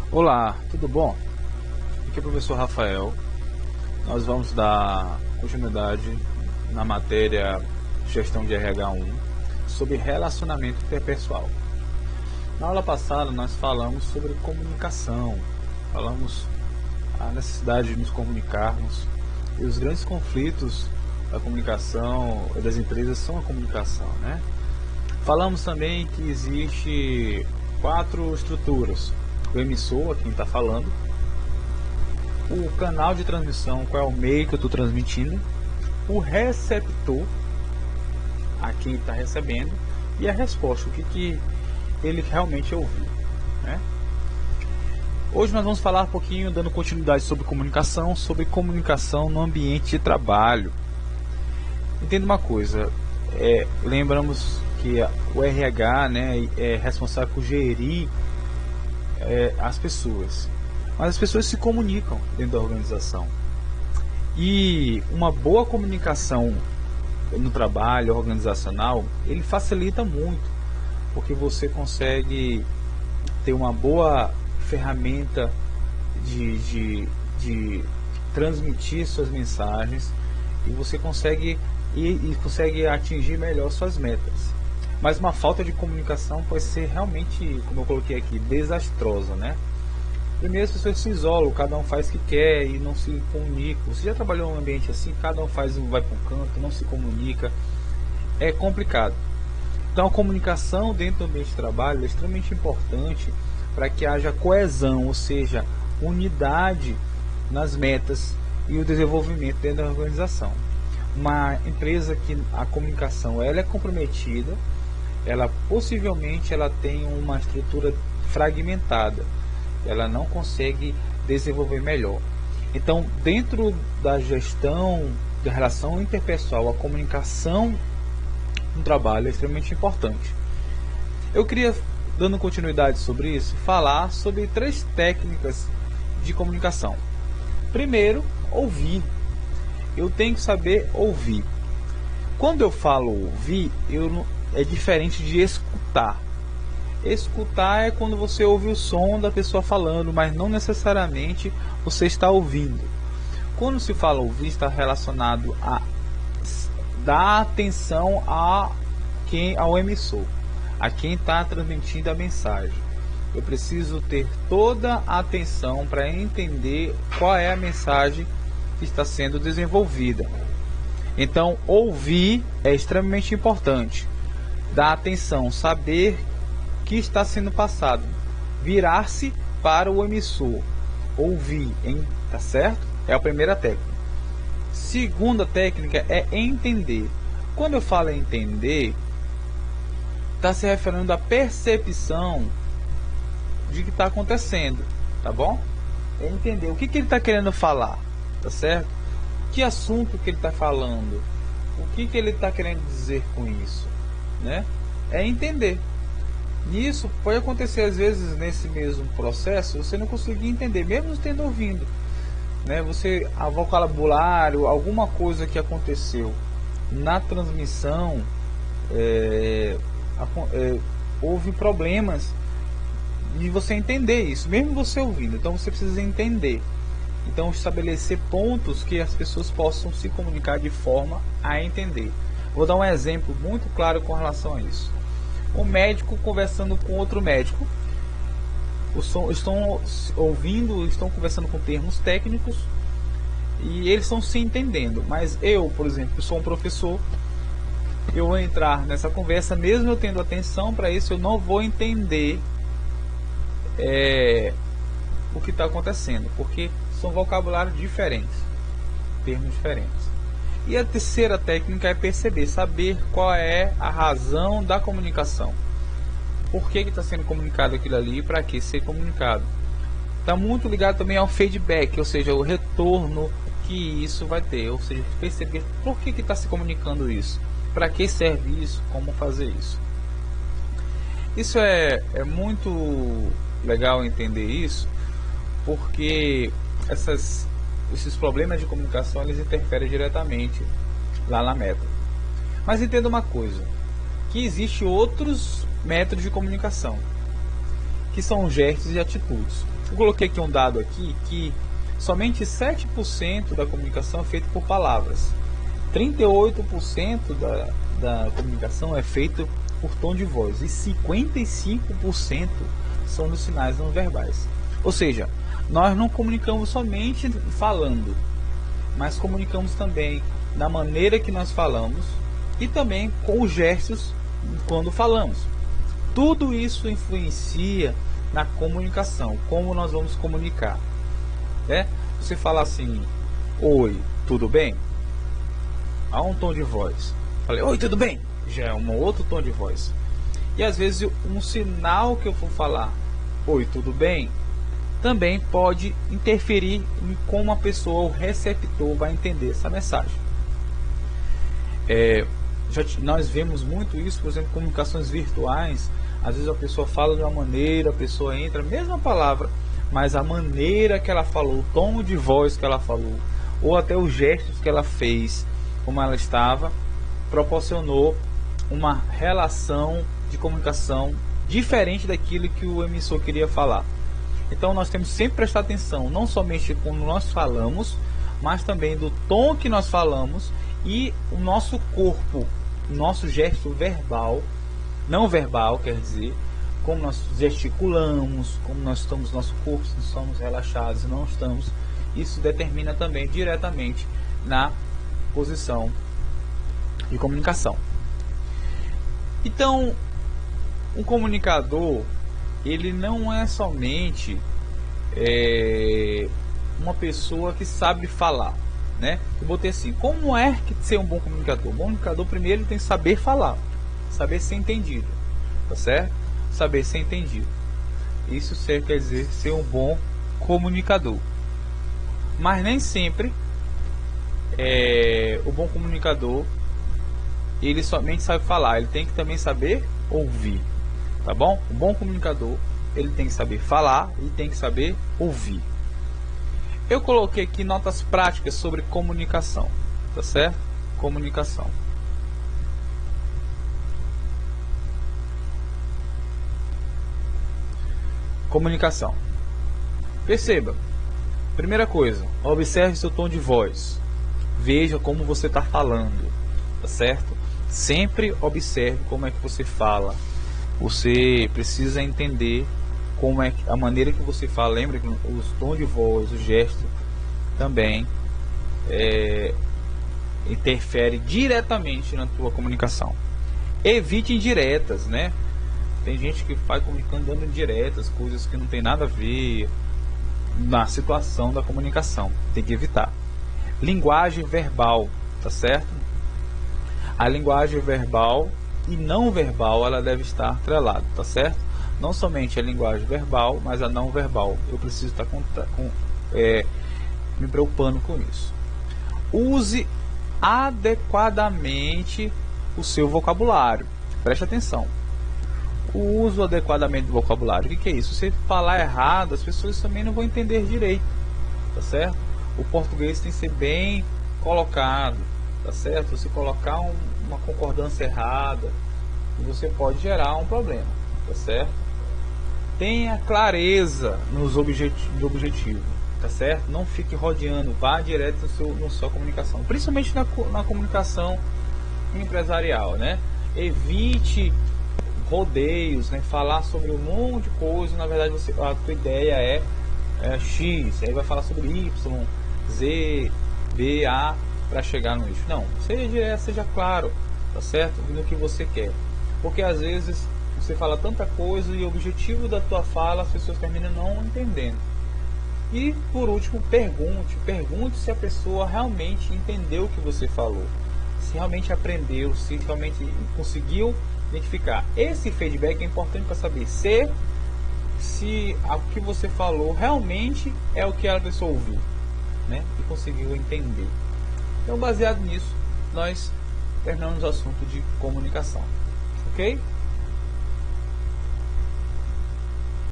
Olá, tudo bom? Aqui é o professor Rafael. Nós vamos dar continuidade na matéria Gestão de RH1 sobre relacionamento interpessoal. Na aula passada nós falamos sobre comunicação, falamos a necessidade de nos comunicarmos e os grandes conflitos da comunicação das empresas são a comunicação, né? Falamos também que existe 4 estruturas: o emissor, a quem está falando, o canal de transmissão, qual é o meio que eu estou transmitindo, o receptor, a quem está recebendo, e a resposta, o que ele realmente ouviu, né? Hoje nós vamos falar um pouquinho, dando continuidade sobre comunicação no ambiente de trabalho. Entenda uma coisa, lembramos que o RH, né, é responsável por gerir as pessoas, mas as pessoas se comunicam dentro da organização, e uma boa comunicação no trabalho organizacional, ele facilita muito, porque você consegue ter uma boa ferramenta de transmitir suas mensagens, e você consegue consegue atingir melhor suas metas. Mas uma falta de comunicação pode ser realmente, como eu coloquei aqui, desastrosa, né? Primeiro, as pessoas se isolam, cada um faz o que quer e não se comunica. Você já trabalhou em um ambiente assim? Cada um vai para um canto, não se comunica. É complicado. Então, a comunicação dentro do ambiente de trabalho é extremamente importante para que haja coesão, ou seja, unidade nas metas e o desenvolvimento dentro da organização. Uma empresa que a comunicação ela é comprometida, ela possivelmente tem uma estrutura fragmentada, ela não consegue desenvolver melhor. Então, dentro da gestão da relação interpessoal, a comunicação no trabalho é extremamente importante. Eu queria, dando continuidade sobre isso, falar sobre 3 técnicas de comunicação. Primeiro, ouvir. Eu tenho que saber ouvir. Quando eu falo ouvir, é diferente de escutar. Escutar é quando você ouve o som da pessoa falando, mas não necessariamente você está ouvindo. Quando se fala ouvir, está relacionado a dar atenção ao emissor, a quem está transmitindo a mensagem. Eu preciso ter toda a atenção para entender qual é a mensagem que está sendo desenvolvida. Então, ouvir é extremamente importante. Dar atenção, saber o que está sendo passado, virar-se para o emissor, ouvir, tá certo? É a primeira técnica. Segunda técnica é entender. Quando eu falo entender, está se referindo à percepção de que está acontecendo, tá bom? É entender o que ele está querendo falar, tá certo? Que assunto que ele está falando, o que ele está querendo dizer com isso, né? É entender. Isso pode acontecer às vezes nesse mesmo processo, você não conseguir entender, mesmo tendo ouvindo, né? A vocabulário, alguma coisa que aconteceu na transmissão, houve problemas de você entender isso, mesmo você ouvindo. Então você precisa entender. Então, estabelecer pontos que as pessoas possam se comunicar de forma a entender. Vou dar um exemplo muito claro com relação a isso. Um médico conversando com outro médico, estão ouvindo, estão conversando com termos técnicos e eles estão se entendendo. Mas eu, por exemplo, sou um professor, eu vou entrar nessa conversa, mesmo eu tendo atenção para isso, eu não vou entender o que está acontecendo, porque são vocabulários diferentes, termos diferentes. E a terceira técnica é perceber, saber qual é a razão da comunicação. Por que está sendo comunicado aquilo ali e para que ser comunicado. Está muito ligado também ao feedback, ou seja, o retorno que isso vai ter. Ou seja, perceber por que está se comunicando isso, para que serve isso, como fazer isso. Isso é muito legal entender isso, porque esses problemas de comunicação eles interferem diretamente lá na meta. Mas entenda uma coisa, que existe outros métodos de comunicação, que são gestos e atitudes. Eu coloquei aqui um dado aqui que somente 7% da comunicação é feita por palavras. 38% da comunicação é feita por tom de voz e 55% são dos sinais não verbais. Ou seja, nós não comunicamos somente falando, mas comunicamos também da maneira que nós falamos e também com os gestos quando falamos. Tudo isso influencia na comunicação, como nós vamos comunicar, né? Você fala assim: oi, tudo bem? Há um tom de voz. Falei: oi, tudo bem? Já é um outro tom de voz. E às vezes um sinal que eu for falar, oi, tudo bem, também pode interferir em como a pessoa, o receptor, vai entender essa mensagem. Nós vemos muito isso, por exemplo, comunicações virtuais. Às vezes a pessoa fala de uma maneira, a pessoa entra, a mesma palavra, mas a maneira que ela falou, o tom de voz que ela falou, ou até os gestos que ela fez, como ela estava, proporcionou uma relação de comunicação diferente daquilo que o emissor queria falar. Então nós temos sempre que prestar atenção, não somente quando nós falamos, mas também do tom que nós falamos e o nosso corpo, o nosso gesto verbal, não verbal, quer dizer, como nós gesticulamos, como nós estamos, nosso corpo, se estamos relaxados e não estamos. Isso determina também diretamente na posição de comunicação. Então, um comunicador, ele não é somente uma pessoa que sabe falar, né? Eu botei assim: como é que ser um bom comunicador? Um bom comunicador, primeiro, ele tem que saber falar, saber ser entendido, tá certo? Saber ser entendido. Isso quer dizer ser um bom comunicador. Mas nem sempre o bom comunicador ele somente sabe falar, ele tem que também saber ouvir, tá bom? O bom comunicador, ele tem que saber falar e tem que saber ouvir. Eu coloquei aqui notas práticas sobre comunicação, tá certo? Comunicação. Comunicação. Perceba. Primeira coisa, observe seu tom de voz. Veja como você está falando, tá certo? Sempre observe como é que você fala. Você precisa entender como é a maneira que você fala. Lembra que os tons de voz, o gesto também interfere diretamente na tua comunicação. Evite indiretas, né? Tem gente que vai comunicando dando indiretas, coisas que não tem nada a ver na situação da comunicação. Tem que evitar. Linguagem verbal, tá certo? A linguagem verbal e não verbal, ela deve estar atrelada, tá certo? Não somente a linguagem verbal, mas a não verbal. Eu preciso estar me preocupando com isso. Use adequadamente o seu vocabulário. Preste atenção. O uso adequadamente do vocabulário. O que é isso? Se você falar errado, as pessoas também não vão entender direito, tá certo? O português tem que ser bem colocado, tá certo? Se colocar uma concordância errada, você pode gerar um problema, tá certo? Tenha clareza nos objetivos, tá certo? Não fique rodeando, vá direto na sua comunicação, principalmente na comunicação empresarial, né? Evite rodeios, né? Falar sobre um monte de coisa, na verdade a tua ideia é X, aí vai falar sobre Y, Z, B, A para chegar no eixo. Não, seja claro, tá certo? No que você quer, porque às vezes você fala tanta coisa e o objetivo da tua fala as pessoas terminam não entendendo. E por último, pergunte se a pessoa realmente entendeu o que você falou, se realmente aprendeu, se realmente conseguiu identificar. Esse feedback é importante para saber se o que você falou realmente é o que a pessoa ouviu, né? E conseguiu entender. Então, baseado nisso, nós terminamos o assunto de comunicação, ok?